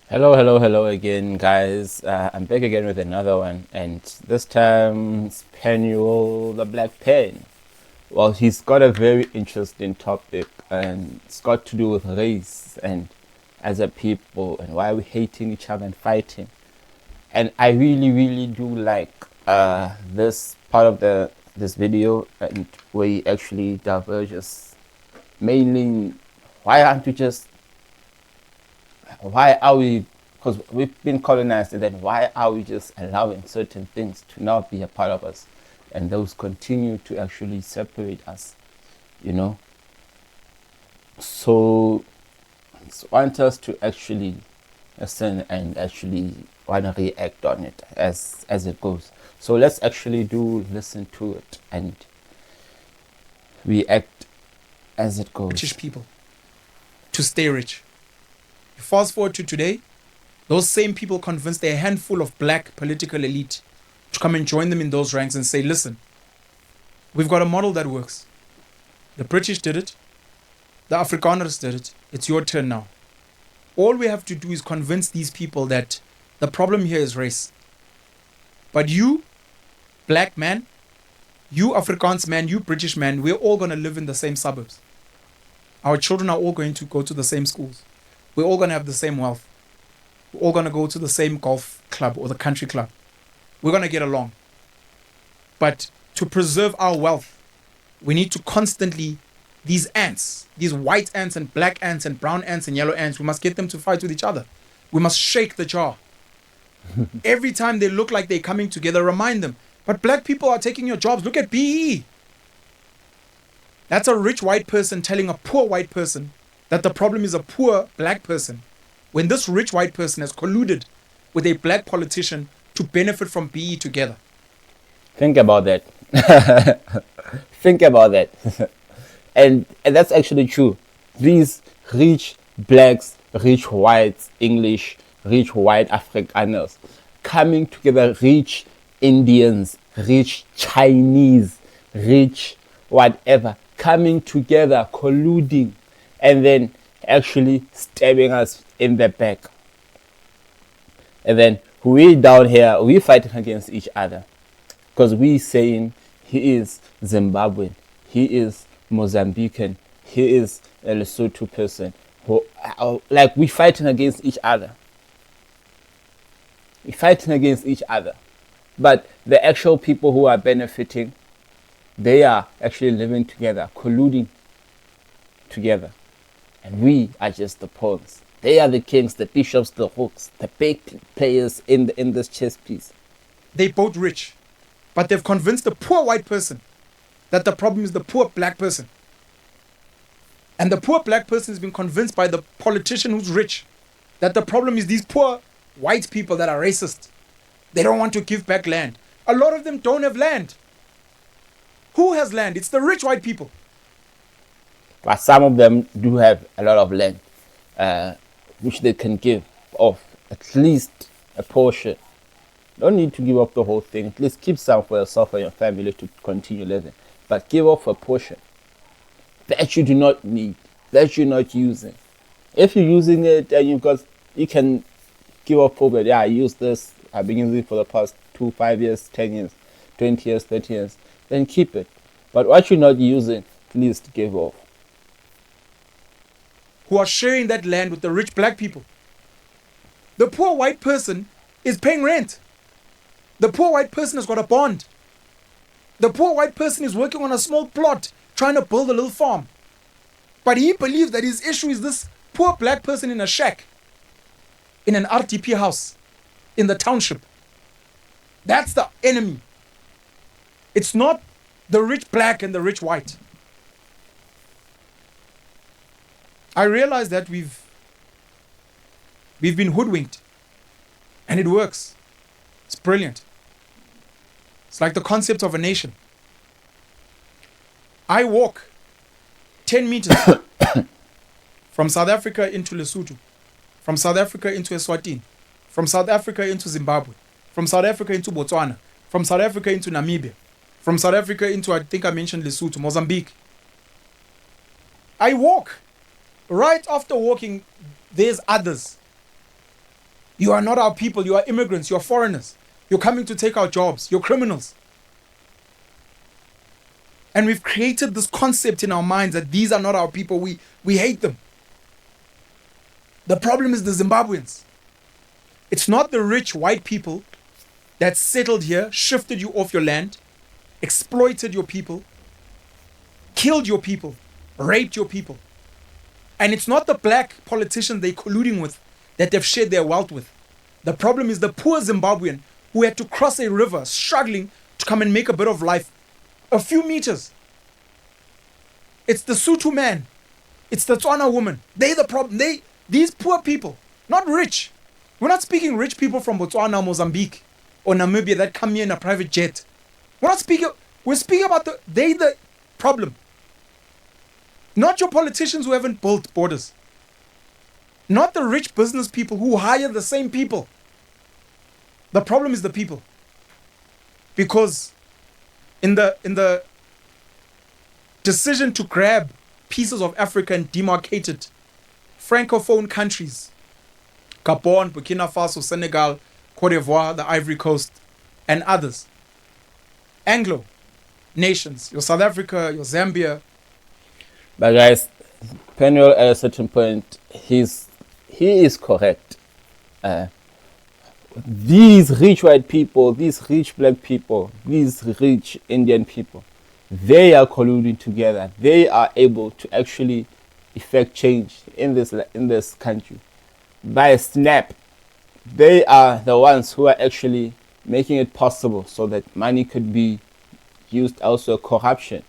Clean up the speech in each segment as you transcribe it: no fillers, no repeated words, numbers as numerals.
Hello again, guys. I'm back again with another one, and this time it's Penuel, the Black Pen. Well, he's got a very interesting topic, and it's got to do with race and as a people, and why we're hating each other and fighting. And I really do like this part of this video, and where he actually diverges mainly in why aren't we just why are we, because we've been colonized, and then why are we just allowing certain things to not be a part of us, and those continue to actually separate us, you know? So I want us to actually listen and actually want to react on it as it goes. So let's actually do listen to it and react as it goes. British people to stay rich. Fast forward to today, those same people convinced a handful of black political elite to come and join them in those ranks and say, listen, we've got a model that works. The British did it. The Afrikaners did it. It's your turn now. All we have to do is convince these people that the problem here is race. But you, black man, you Afrikaans man, you British man, we're all going to live in the same suburbs. Our children are all going to go to the same schools. We're all going to have the same wealth. We're all going to go to the same golf club or the country club. We're going to get along. But to preserve our wealth, we need to constantly, these ants, these white ants and black ants and brown ants and yellow ants, we must get them to fight with each other. We must shake the jar. Every time they look like they're coming together, remind them, but black people are taking your jobs. Look at BE. That's a rich white person telling a poor white person that the problem is a poor black person, when this rich white person has colluded with a black politician to benefit from BE together. Think about that. Think about that. and that's actually true. These rich blacks, rich whites, English, rich white Afrikaners coming together, rich Indians, rich Chinese, rich whatever, coming together, colluding, and then actually stabbing us in the back. And then we down here, we fighting against each other, because we saying he is Zimbabwean, he is Mozambican, he is a Lesotho person. Like, we fighting against each other. We fighting against each other. But the actual people who are benefiting, they are actually living together, colluding together. And we are just the pawns. They are the kings, the bishops, the hooks, the big players in this chess piece. They both rich, but they've convinced the poor white person that the problem is the poor black person. And the poor black person has been convinced by the politician who's rich that the problem is these poor white people that are racist. They don't want to give back land. A lot of them don't have land. Who has land? It's the rich white people. But some of them do have a lot of land, which they can give off at least a portion. Don't need to give up the whole thing. At least keep some for yourself and your family to continue living. But give up a portion that you do not need, that you're not using. If you're using it and you can give up over it. Yeah, I use this. I've been using it for the past 2, 5 years, 10 years, 20 years, 30 years. Then keep it. But what you're not using, please give off. Who are sharing that land with the rich black people. The poor white person is paying rent. The poor white person has got a bond. The poor white person is working on a small plot, trying to build a little farm. But he believes that his issue is this poor black person in a shack, in an RTP house, in the township. That's the enemy. It's not the rich black and the rich white. I realize that we've been hoodwinked, and it works. It's brilliant. It's like the concept of a nation. I walk 10 meters from South Africa into Lesotho, from South Africa into Eswatini, from South Africa into Zimbabwe, from South Africa into Botswana, from South Africa into Namibia, from South Africa into, I think I mentioned Lesotho, Mozambique. I walk. Right after walking, there's others. You are not our people. You are immigrants. You are foreigners. You're coming to take our jobs. You're criminals. And we've created this concept in our minds that these are not our people. We hate them. The problem is the Zimbabweans. It's not the rich white people that settled here, shifted you off your land, exploited your people, killed your people, raped your people. And it's not the black politicians they're colluding with that they've shared their wealth with. The problem is the poor Zimbabwean who had to cross a river struggling to come and make a bit of life a few meters. It's the Sotho man. It's the Tswana woman. They're the problem. These poor people, not rich. We're not speaking rich people from Botswana, Mozambique, or Namibia that come here in a private jet. We're speaking about the problem. Not your politicians who haven't built borders. Not the rich business people who hire the same people. The problem is the people. Because in the decision to grab pieces of Africa and demarcate it, Francophone countries, Gabon, Burkina Faso, Senegal, Cote d'Ivoire, the Ivory Coast, and others, Anglo nations, your South Africa, your Zambia. But guys, Penuel at a certain point, he is correct. These rich white people, these rich black people, these rich Indian people, they are colluding together. They are able to actually effect change in this country. By a snap, they are the ones who are actually making it possible so that money could be used also corruption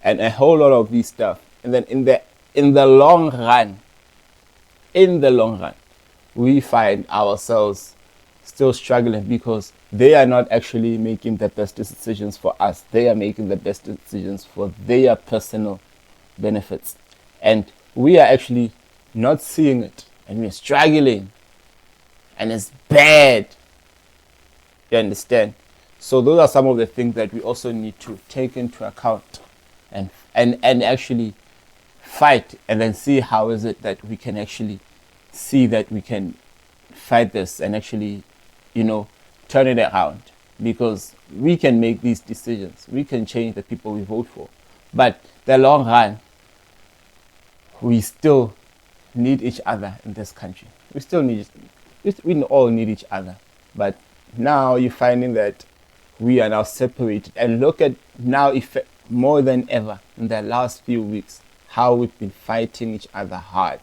and a whole lot of these stuff. And then in the long run, we find ourselves still struggling because they are not actually making the best decisions for us. They are making the best decisions for their personal benefits. And we are actually not seeing it. And we're struggling. And it's bad. You understand? So those are some of the things that we also need to take into account and actually fight, and then see how is it that we can actually see that we can fight this and actually, turn it around. Because we can make these decisions. We can change the people we vote for. But the long run, we still need each other in this country. We all need each other. But now you're finding that we are now separated. And look at now, more than ever in the last few weeks, how we've been fighting each other hard.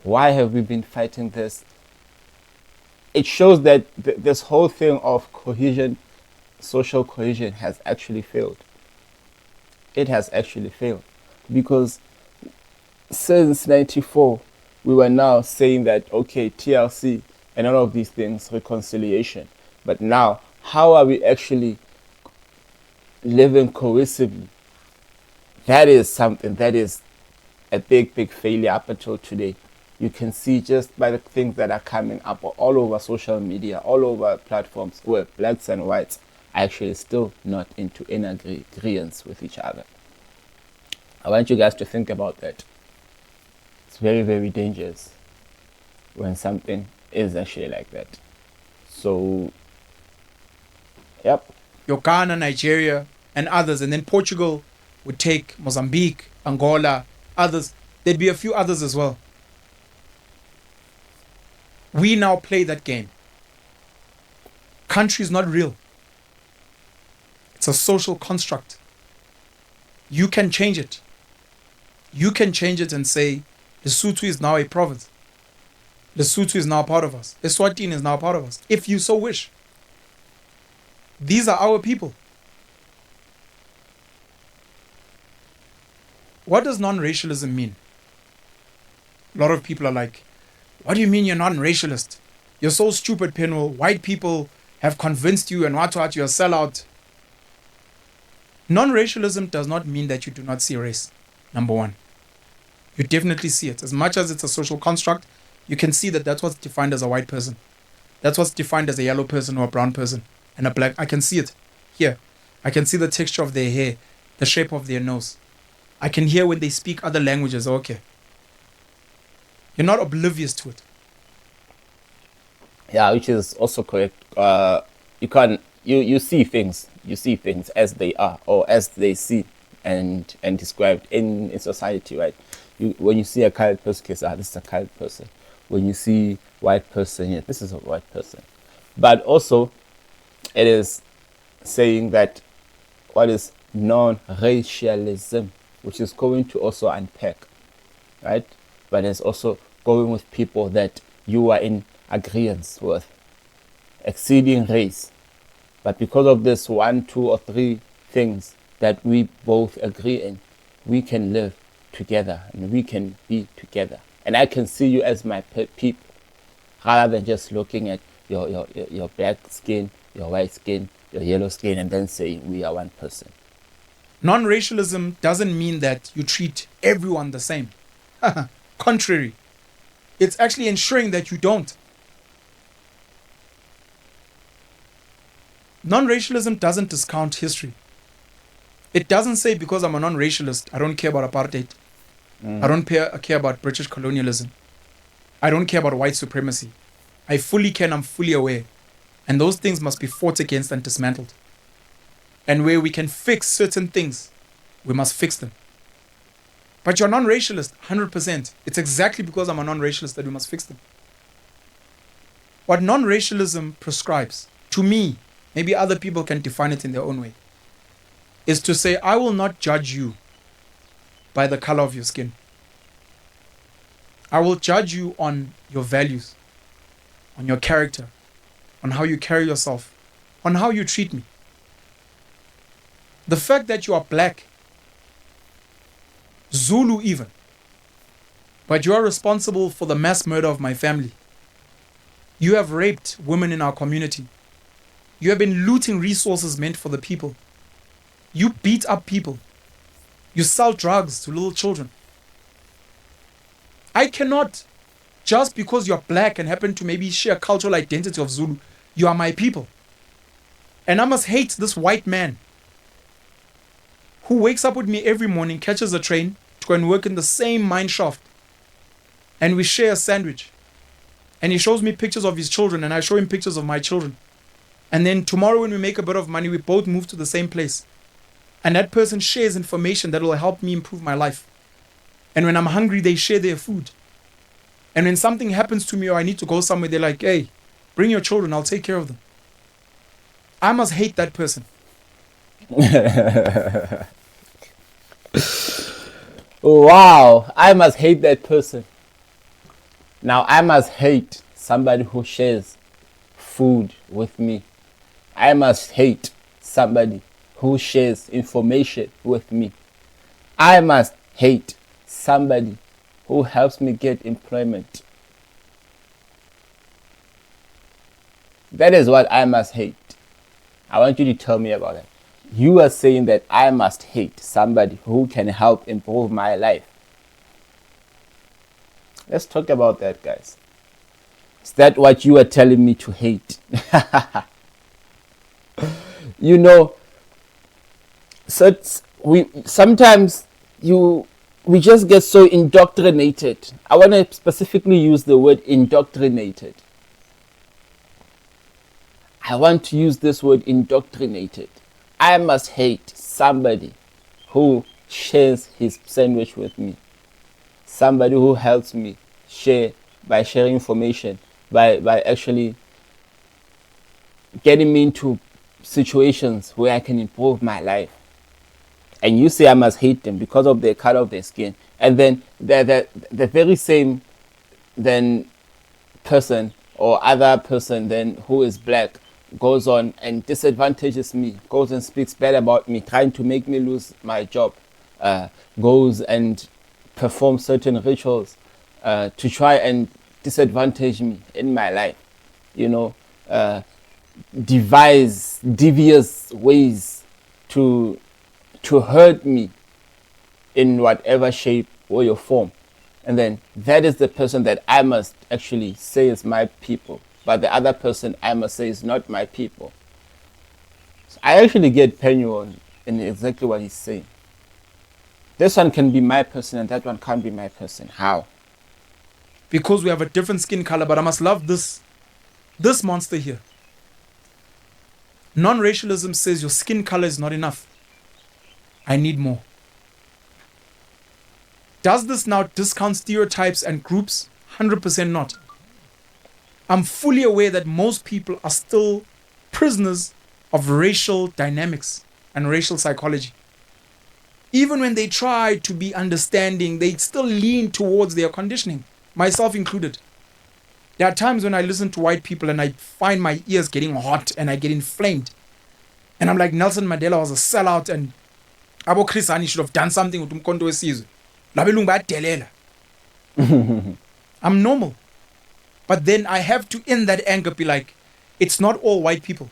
Why have we been fighting this? It shows that this whole thing of cohesion, social cohesion, has actually failed. It has actually failed. Because since 94, we were now saying that, okay, TLC and all of these things, reconciliation. But now, how are we actually living cohesively? That is something that is a big failure up until today. You can see just by the things that are coming up all over social media, all over platforms, where blacks and whites are actually still not into any agreement with each other. I want you guys to think about that. It's very, very dangerous when something is actually like that. So, yep. Your Ghana, Nigeria, and others, and then Portugal would take Mozambique, Angola, others. There'd be a few others as well. We now play that game. Country is not real. It's a social construct. You can change it. You can change it and say, Lesotho is now a province. Lesotho is now part of us. Eswatini is now part of us, if you so wish. These are our people. What does non-racialism mean? A lot of people are like, what do you mean you're non-racialist? You're so stupid, Penuel. White people have convinced you and what you're a sellout. Non-racialism does not mean that you do not see race, number one. You definitely see it. As much as it's a social construct, you can see that that's what's defined as a white person. That's what's defined as a yellow person or a brown person and a black. I can see it here. I can see the texture of their hair, the shape of their nose. I can hear when they speak other languages. Okay. You're not oblivious to it. Yeah, which is also correct. You can you see things as they are or as they see and described in society, right? When you see a colored person, you say, ah, this is a colored person. When you see white person, yeah, this is a white person. But also, it is saying that what is non-racialism, which is going to also unpack, right? But it's also going with people that you are in agreement with, exceeding race. But because of this one, two, or three things that we both agree in, we can live together and we can be together. And I can see you as my people rather than just looking at your black skin, your white skin, your yellow skin, and then saying we are one person. Non-racialism doesn't mean that you treat everyone the same. Contrary, it's actually ensuring that you don't. Non-racialism doesn't discount history. It doesn't say because I'm a non-racialist, I don't care about apartheid. I don't care about British colonialism. I don't care about white supremacy. I fully can, I'm fully aware. And those things must be fought against and dismantled. And where we can fix certain things, we must fix them. But you're non-racialist, 100%. It's exactly because I'm a non-racialist that we must fix them. What non-racialism prescribes, to me, maybe other people can define it in their own way, is to say, I will not judge you by the color of your skin. I will judge you on your values, on your character, on how you carry yourself, on how you treat me. The fact that you are black, Zulu even, but you are responsible for the mass murder of my family. You have raped women in our community. You have been looting resources meant for the people. You beat up people. You sell drugs to little children. I cannot, just because you're black and happen to maybe share cultural identity of Zulu, you are my people. And I must hate this white man who wakes up with me every morning, catches a train to go and work in the same mine shaft. And we share a sandwich. And he shows me pictures of his children and I show him pictures of my children. And then tomorrow when we make a bit of money, we both move to the same place. And that person shares information that will help me improve my life. And when I'm hungry, they share their food. And when something happens to me or I need to go somewhere, they're like, hey, bring your children, I'll take care of them. I must hate that person. Wow, I must hate that person. Now I must hate somebody who shares food with me. I must hate somebody who shares information with me. I must hate somebody who helps me get employment. That is what I must hate. I want you to tell me about it. You are saying that I must hate somebody who can help improve my life. Let's talk about that, guys. Is that what you are telling me to hate? You know, so sometimes we just get so indoctrinated. I want to specifically use the word indoctrinated. I want to use this word indoctrinated. I must hate somebody who shares his sandwich with me. Somebody who helps me share by sharing information, by actually getting me into situations where I can improve my life. And you say I must hate them because of the color of their skin. And then the very same then person or other person then who is black goes on and disadvantages me, goes and speaks bad about me, trying to make me lose my job, goes and performs certain rituals to try and disadvantage me in my life, devise devious ways to hurt me in whatever shape or form. And then that is the person that I must actually say is my people. But the other person I must say is not my people. So I actually get Penuel in exactly what he's saying. This one can be my person and that one can't be my person. How? Because we have a different skin color, but I must love this This monster here. Non-racialism says your skin color is not enough. I need more. Does this now discount stereotypes and groups? 100% not. I'm fully aware that most people are still prisoners of racial dynamics and racial psychology. Even when they try to be understanding, they still lean towards their conditioning, myself included. There are times when I listen to white people and I find my ears getting hot and I get inflamed. And I'm like, Nelson Mandela was a sellout and Abo Chris Hani should have done something with Umkhonto weSizwe. Labelungu bayadelela. I'm normal. But then I have to, in that anger, be like, it's not all white people.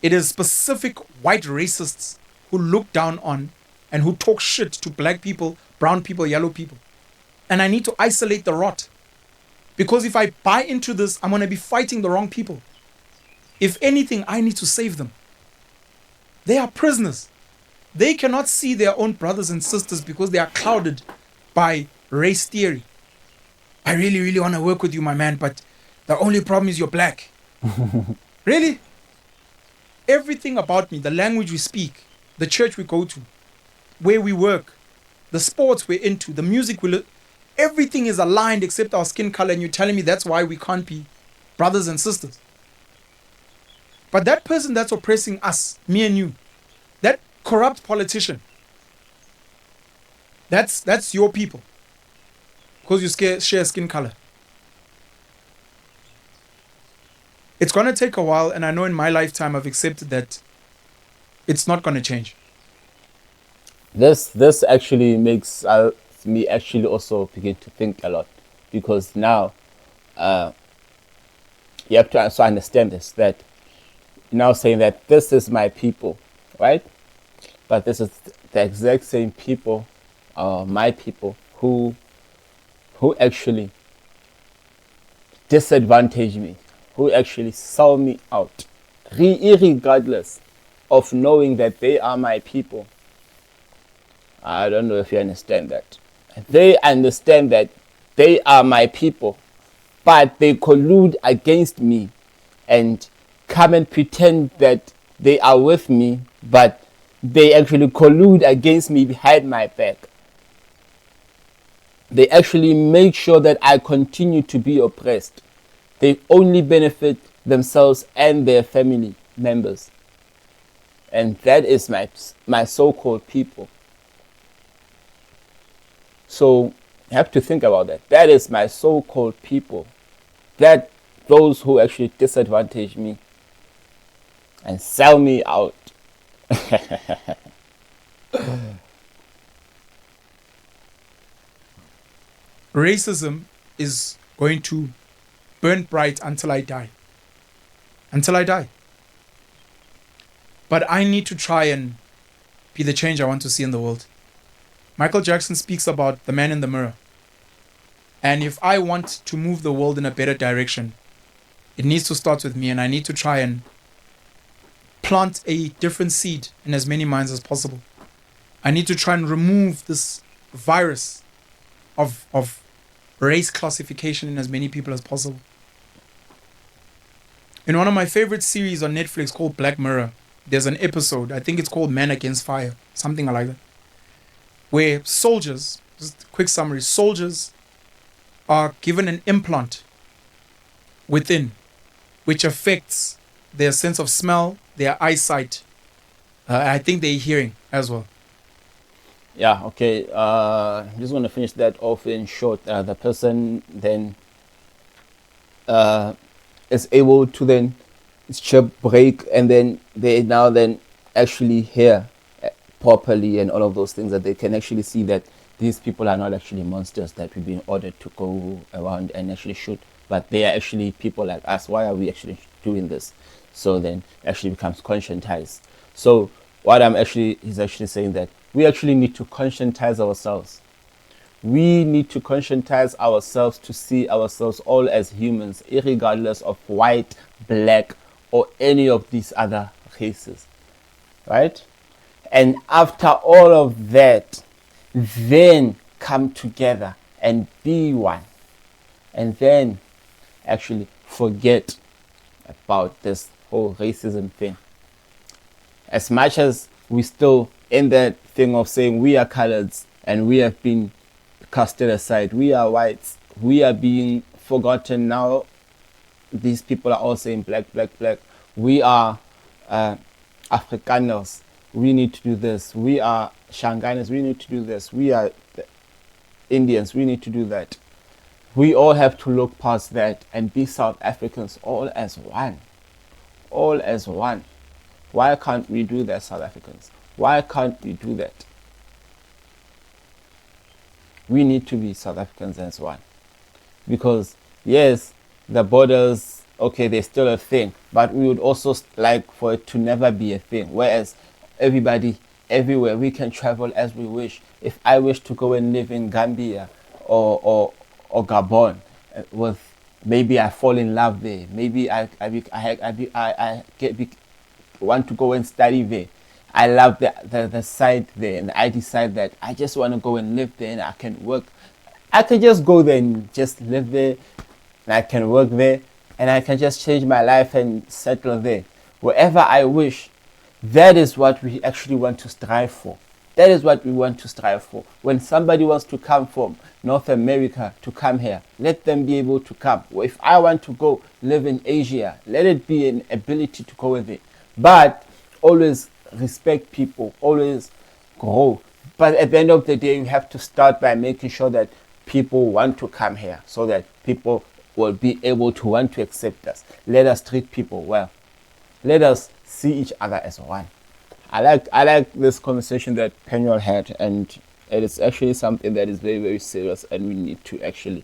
It is specific white racists who look down on and who talk shit to black people, brown people, yellow people. And I need to isolate the rot. Because if I buy into this, I'm going to be fighting the wrong people. If anything, I need to save them. They are prisoners. They cannot see their own brothers and sisters because they are clouded by race theory. I really, really want to work with you, my man, but the only problem is you're black. Really? Everything about me, the language we speak, the church we go to, where we work, the sports we're into, the music we everything is aligned except our skin color, and you're telling me that's why we can't be brothers and sisters. But that person that's oppressing us, me and you, that corrupt politician, that's your people. Because you share skin color. It's going to take a while, and I know in my lifetime I've accepted that it's not going to change. This actually makes me actually also begin to think a lot, because now you have to also understand this, that now saying that this is my people, right? But this is the exact same people, my people, who actually disadvantage me, who actually sell me out, irregardless of knowing that they are my people. I don't know if you understand that. They understand that they are my people, but they collude against me and come and pretend that they are with me, but they actually collude against me behind my back. They actually make sure that I continue to be oppressed. They only benefit themselves and their family members. And that is my so-called people. So you have to think about that. That is my so-called people. That those who actually disadvantage me and sell me out. Racism is going to burn bright until I die. Until I die. But I need to try and be the change I want to see in the world. Michael Jackson speaks about the man in the mirror. And if I want to move the world in a better direction, it needs to start with me, and I need to try and plant a different seed in as many minds as possible. I need to try and remove this virus of race classification in as many people as possible. In one of my favorite series on Netflix called Black Mirror, there's an episode, I think it's called Man Against Fire, something like that, where soldiers, just a quick summary, soldiers are given an implant within, which affects their sense of smell, their eyesight, I think their hearing as well. Yeah, okay. I'm just going to finish that off in short. The person then is able to then break, and then they now then actually hear properly and all of those things, that they can actually see that these people are not actually monsters that we've been ordered to go around and actually shoot, but they are actually people like us. Why are we actually doing this? So then actually becomes conscientized. So what he's actually saying that we actually need to conscientize ourselves. We need to conscientize ourselves to see ourselves all as humans, irregardless of white, black, or any of these other races, right? And after all of that, then come together and be one, and then actually forget about this whole racism thing. As much as we still in that thing of saying we are coloreds and we have been casted aside, we are whites, we are being forgotten now. These people are all saying black, black, black. We are Afrikaners. We need to do this. We are Shangainers. We need to do this. We are Indians. We need to do that. We all have to look past that and be South Africans all as one. All as one. Why can't we do that, South Africans? Why can't we do that? We need to be South Africans as one. Because, yes, the borders, okay, they're still a thing, but we would also like for it to never be a thing. Whereas everybody, everywhere, we can travel as we wish. If I wish to go and live in Gambia or Gabon, with maybe I fall in love there, maybe I want to go and study there. I love the side there, and I decide that I just want to go and live there, and I can work. I can just go there and just live there, and I can work there, and I can just change my life and settle there. Wherever I wish, that is what we actually want to strive for. That is what we want to strive for. When somebody wants to come from North America to come here, let them be able to come. If I want to go live in Asia, let it be an ability to go with it. But always respect people, always grow. But at the end of the day, you have to start by making sure that people want to come here, so that people will be able to want to accept us. Let us treat people well. Let us see each other as one. I like this conversation that Penuel had, and it is actually something that is very, very serious, and we need to actually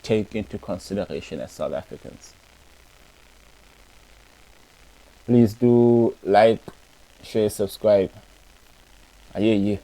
take into consideration as South Africans. Please do like, share, subscribe. Yeah.